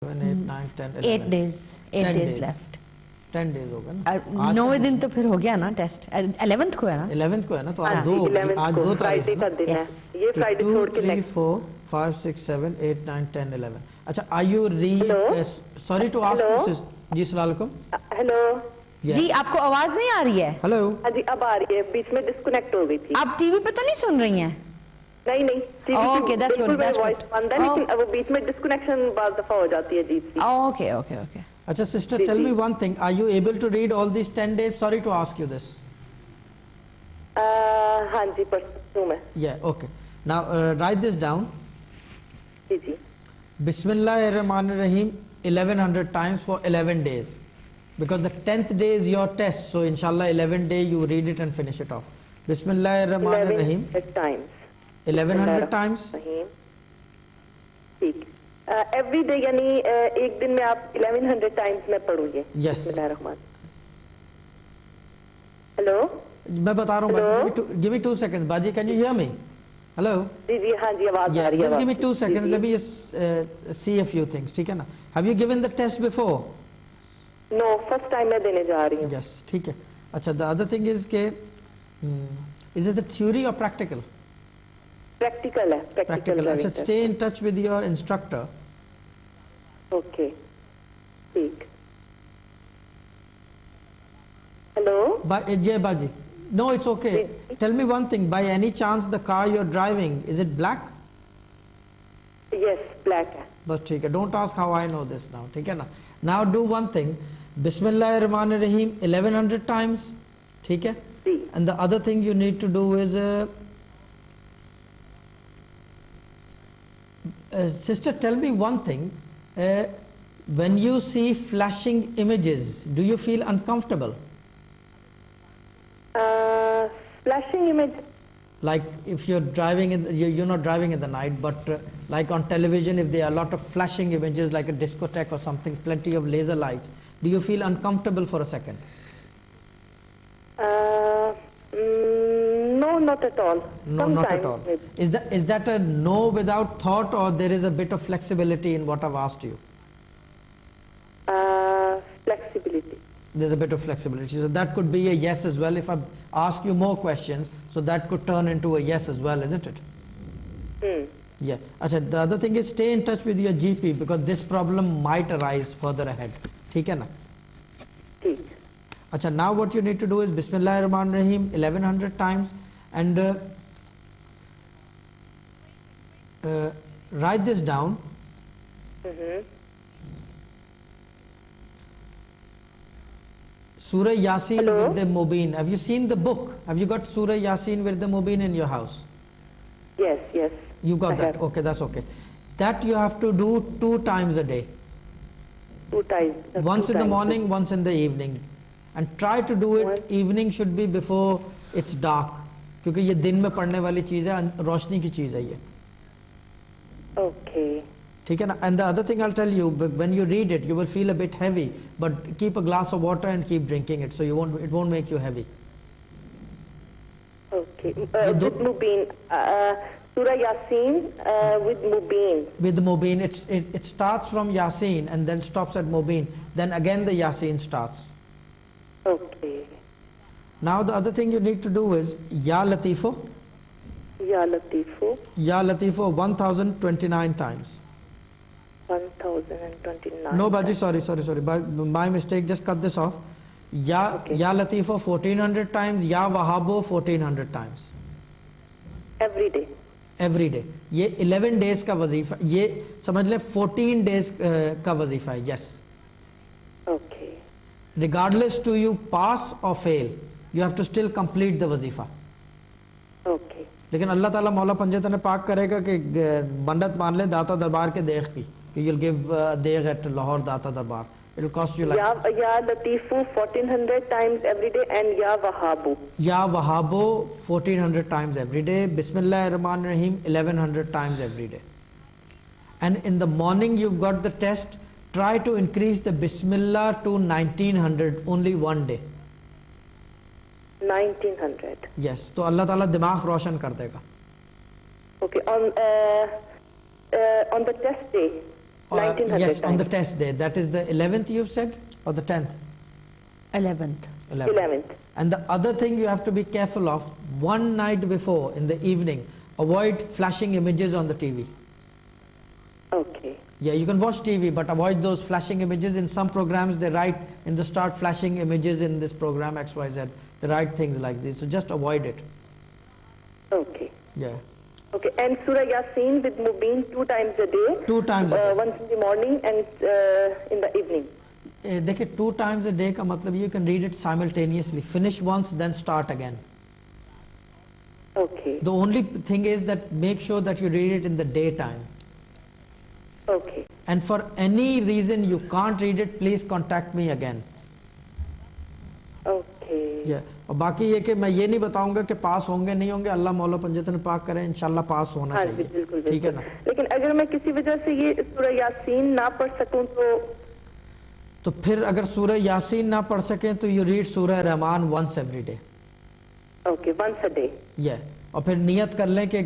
7, 8, 9, 10, 11. 8 days. 8 days left. 10 days होगा ना. 9वें दिन तो फिर हो गया ना टेस्ट. 11th को है ना. 11th को है ना, तो आज 2 हो गए. आज 2 तारीख है ना. ये फ्राइडे छोड़ के 2, 3, 4, 5, 6, 7, 8, 9, 10, 11. अच्छा, are you sorry to ask you sis. जी अस्सलाम वालेकुम. हेलो जी, आपको आवाज नहीं आ रही है? हेलो. हाँ जी, अब आ रही है, बीच में डिस्कनेक्ट हो गई थी. आप टीवी पे तो नहीं सुन रही हैं? नहीं नहीं, Okay, that's good, that's voice good. बंद है, लेकिन वो बीच में डिस्कनेक्शन बार दफा हो जाती है जी. ओके. अच्छा sister, tell me one thing. Are you able to read all these 10 days? Sorry to ask you this. हाँ जी, पढ़ती हूँ मैं. Yeah, okay. Now write this down. जी जी. Bismillahirrahmanirrahim 1100 times for 11 days. Because the 10th day is your test, so inshallah 11th day you read it and finish it off. Bismillahirrahmanirrahim 1100 times. ठीक. Every day यानी एक दिन में आप 1100 times में पढ़ोगे. Yes. हेलो. मैं बता रहा हूँ बाजी. Give me 2 seconds. बाजी, can you hear me? Hello. जी जी, हाँ जी, आवाज आ रही है. Just give me 2 seconds. Let me just see a few things. ठीक है ना? Have you given the test before? No, first time मैं देने जा रही हूँ. Yes, ठीक है. अच्छा, the other thing is के is it the theory or practical? Practical है. Practical. अच्छा, stay in touch with your instructor. Okay. ठीक. Hello. Jay Baji. No, it's okay. Tell me one thing. By any chance, the car you're driving, is it black? Yes, black है. बस ठीक है. Don't ask how I know this now. ठीक है ना? Now do one thing. Bismillahirrahmanirrahim 1100 times. ठीक है? And the other thing you need to do is sister, tell me one thing. When you see flashing images, do you feel uncomfortable? Flashing image. Like if you're driving, you're not driving in the night, but like on television, if there are a lot of flashing images like a discotheque or something, plenty of laser lights, do you feel uncomfortable for a second? No, not at all. No, sometimes, not at all. Maybe. Is that a no without thought, or there is a bit of flexibility in what I've asked you? Flexibility. There's a bit of flexibility. So that could be a yes as well. If I ask you more questions, so that could turn into a yes as well, isn't it? Yeah. Achha, the other thing is stay in touch with your GP, because this problem might arise further ahead. ठीक है ना? ठीक. Achha, now what you need to do is Bismillahirrahmanirrahim 1100 times and write this down. Surah Yasin with the Mubin. Have you seen the book? Have you got Surah Yasin with the Mubin in your house? Yes, yes. You got that? Okay, that's okay. That you have to do 2 times a day. 2 times. Once in the morning, once in the evening. And try to do it, evening should be before it's dark. क्योंकि ये दिन में पढ़ने वाली चीज़ है, रोशनी की चीज़ है ये. Okay. ठीक है ना? And the other thing I'll tell you, when you read it, you will feel a bit heavy, but keep a glass of water and keep drinking it, so it won't make you heavy. Okay. With Mubin, Surah Yasin with Mubin. With Mubin, it starts from Yasin and then stops at Mubin. Then again the Yasin starts. Okay. Now the other thing you need to do is Ya Latifo. Ya Latifo. Ya Latifo 1029 times. 1029. No, Baji, sorry. By my mistake, just cut this off. Ya Latifo 1400 times. Ya Wahabo 1400 times. Every day. Every day. ये 11 days का वजीफा, ये समझ ले 14 days का वजीफा है. Yes. Okay. Regardless to you pass or fail, you have to still complete the wazifa. Okay. लेकिन अल्लाह ताला मौला पंजतन ने पाक करेगा कि बंदत मान ले दाता दरबार के देख की, you'll give देख at Lahore दाता दरबार. It will cost you like Ya Latifu 1400 times every day and Ya Wahabu. Ya Wahabo 1400 times every day. Bismillahirrahmanirrahim 1100 times every day. And in the morning you've got the test. Try to increase the Bismillah to 1900 only one day. 1900. Yes. तो अल्लाह ताला दिमाग रोशन कर देगा. Okay. On the test day. 1900 Yes, on the times. test day. That is the 11th you've said, or the 10th? 11th. 11th. And the other thing you have to be careful of, one night before in the evening, avoid flashing images on the TV. Okay. Yeah, you can watch TV, but avoid those flashing images. In some programs, they write in the start flashing images in this program XYZ. They write things like this, so just avoid it. Okay. Yeah. Okay. And Surah Yasin with Mubin 2 times a day. 2 times a day. Once in the morning and in the evening. देखिए 2 times a day का मतलब you can read it simultaneously. Finish once, then start again. Okay. The only thing is that make sure that you read it in the daytime. Okay. And for any reason you can't read it, please contact me again. Okay. Yeah. और बाकी ये कि मैं ये नहीं बताऊंगा कि पास होंगे नहीं होंगे, अल्लाह मौला पंजतन पाक करे, इंशाल्लाह पास होना हाँ जी, चाहिए. बिल्कुल ठीक है ना? लेकिन अगर मैं किसी वजह से ये सूरह यासीन ना पढ़ सकूं तो फिर अगर सूरह यासीन ना पढ़ सकें तो you read Surah Rahman once every day. Okay, once a day. Yeah. और फिर नियत कर लें कि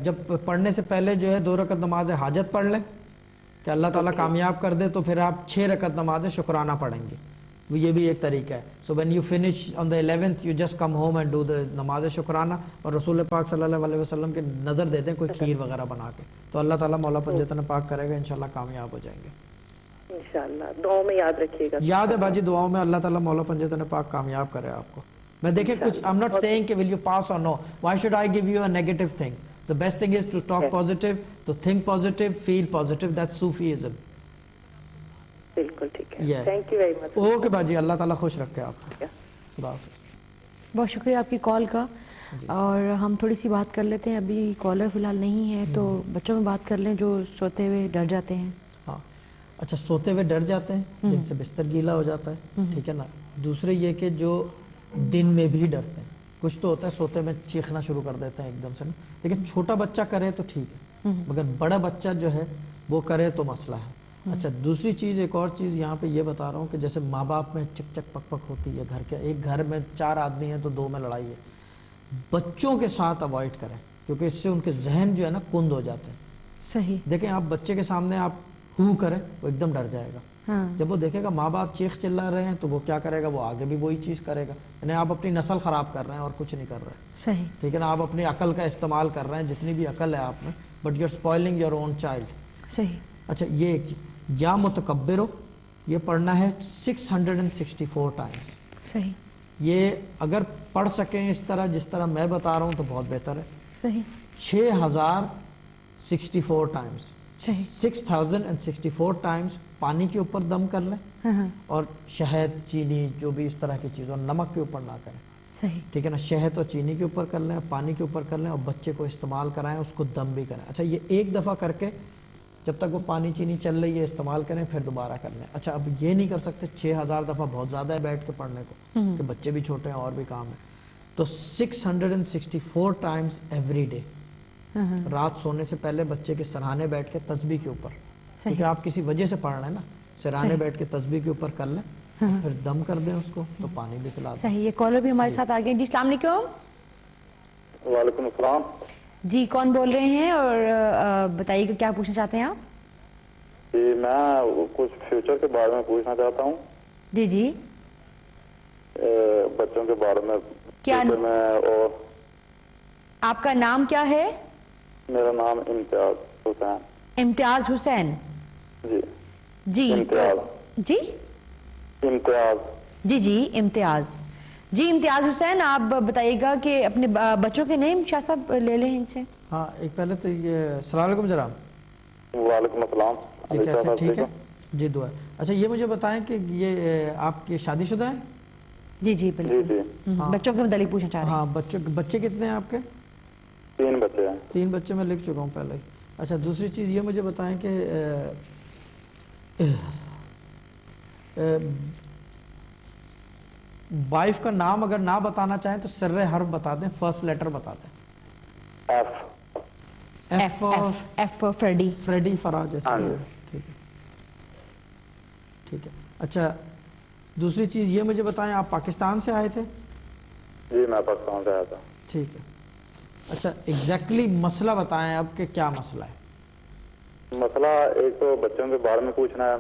जब पढ़ने से पहले जो है 2 रकत नमाज हाजत पढ़ लें कि अल्लाह ताला कामयाब कर दे, तो फिर आप 6 रकत नमाज शुक्राना पढ़ेंगे. ये भी एक तरीका है. So when you finish on the 11th you just come home and do the नमाज शुक्राना, और रसूल पाक सल्लल्लाहु अलैहि वसल्लम के नज़र दे दें कोई खीर वगैरह बना के, तो अल्लाह ताला मौला पंजतन पाक करेगा, इंशाल्लाह कामयाब हो जाएंगे. इंशाल्लाह. दुआ में याद रखिएगा. याद है बाजी, दुआओं में अल्लाह ताला मौला पंजतन पाक कामयाब करे आपको. मैं देखें कुछ, आई एम नॉट सेइंग कि विल यू पास और no, why should I give you a negative thing. The best thing is to talk positive, to think positive, feel positive. That's Sufism. बिल्कुल ठीक है. Yeah. Thank you very much. Okay बाजी, अल्लाह ताला खुश रखे आपको. खुदा हाफिज़. बहुत शुक्रिया आपकी कॉल का. और हम थोड़ी सी बात कर लेते हैं. अभी कॉलर फिलहाल नहीं है, तो बच्चों में बात कर लें जो सोते हुए डर जाते हैं. हाँ, अच्छा, सोते हुए डर जाते हैं जिनसे बिस्तर गीला हो जाता है, ठीक है ना. दूसरे ये कि जो दिन में भी डरते हैं. कुछ तो होता है सोते में चीखना शुरू कर देते हैं एकदम से ना. लेकिन छोटा बच्चा करे तो ठीक है, मगर बड़ा बच्चा जो है वो करे तो मसला है. अच्छा, दूसरी चीज़, एक और चीज़ यहाँ पे ये बता रहा हूँ कि जैसे माँ बाप में चिक चक पक पक होती है घर के, एक घर में 4 आदमी हैं तो 2 में लड़ाई है. बच्चों के साथ अवॉइड करें, क्योंकि इससे उनके जहन जो है ना कुंद हो जाते हैं. सही. देखें, आप बच्चे के सामने आप हू करें, वो एकदम डर जाएगा. हाँ. जब वो देखेगा माँ बाप चीख चिल्ला रहे हैं तो वो क्या करेगा, वो आगे भी वही चीज़ करेगा. यानी आप अपनी नस्ल ख़राब कर रहे हैं और कुछ नहीं कर रहे हैं. सही. ठीक है ना. आप अपनी अकल का इस्तेमाल कर रहे हैं, जितनी भी अकल है आप में, but you are spoiling your own child. सही. अच्छा, ये एक चीज़, या मुतकब्बिरो, ये पढ़ना है 664 टाइम्स. सही. ये अगर पढ़ सकें इस तरह जिस तरह मैं बता रहा हूँ तो बहुत बेहतर है. सही. 6064 टाइम्स. सही. 6064 टाइम्स पानी के ऊपर दम कर लें, हाँ. और शहद, चीनी, जो भी इस तरह की चीज़, और नमक के ऊपर ना करें. सही. ठीक है ना. शहद और चीनी के ऊपर कर लें, पानी के ऊपर कर लें, और बच्चे को इस्तेमाल कराएं, उसको दम भी करें. अच्छा, ये एक दफ़ा करके जब तक वो पानी चीनी चल रही है इस्तेमाल करें, फिर दोबारा कर लें. अच्छा, अब ये नहीं कर सकते, 6000 दफ़ा बहुत ज़्यादा है बैठ के पढ़ने को, कि बच्चे भी छोटे हैं और भी काम है. तो 664 टाइम्स एवरी डे, रात सोने से पहले बच्चे के सराहने बैठ के तस्बीह के ऊपर, क्योंकि आप किसी वजह से पढ़ रहे हैं ना, सराहने बैठ के तस्बीह के ऊपर कर लें, फिर दम कर दें उसको, तो पानी भी पिला दें. सही. ये कॉलर भी हमारे साथ आ गए. जी, अस्सलाम वालेकुम. वालेकुम अस्सलाम. जी, कौन बोल रहे हैं और बताइएगा क्या पूछना चाहते हैं आप? जी, मैं कुछ फ्यूचर के बारे में पूछना चाहता हूँ. जी जी. बच्चों के बारे में. क्या फ्यूचर में. और आपका नाम क्या है? मेरा नाम इम्तियाज हुसैन. इम्तियाज हुसैन. जी. जी. इम्तियाज. जी. इम्तियाज. जी जी, इम्तियाज. जी, इम्तियाज हुसैन, आप बताइएगा कि अपने बच्चों के नेम शाह साहब ले लें इनसे. हाँ, एक पहले तो ये अस्सलाम वालेकुम जनाब. वालेकुम अस्सलाम. जी, कैसे? ठीक है जी, दुआ. अच्छा, ये मुझे बताएं कि ये आपकी शादीशुदा है? जी जी, जी बिल्कुल. जी. बच्चों के मतलब पूछना चाह रहे हैं. हाँ, बच्चे कितने हैं आपके? 3 बच्चे हैं. 3 बच्चे मैं लिख चुका हूँ पहले ही. अच्छा, दूसरी चीज़ ये मुझे बताएं कि वाइफ का नाम अगर ना बताना चाहें तो सर्रे हर्फ बता दें, फर्स्ट लेटर बता दें. F. F for Freddy. Freddy, Faraz जैसे. हाँ जी. ठीक है, ठीक है. अच्छा, दूसरी चीज़ ये मुझे बताएं, आप पाकिस्तान से आए थे? जी, मैं पाकिस्तान से आया था. ठीक है. अच्छा, एग्जैक्टली मसला बताएं अब कि क्या मसला है. مسئلہ ایک تو بچوں کے بارے میں پوچھنا ہے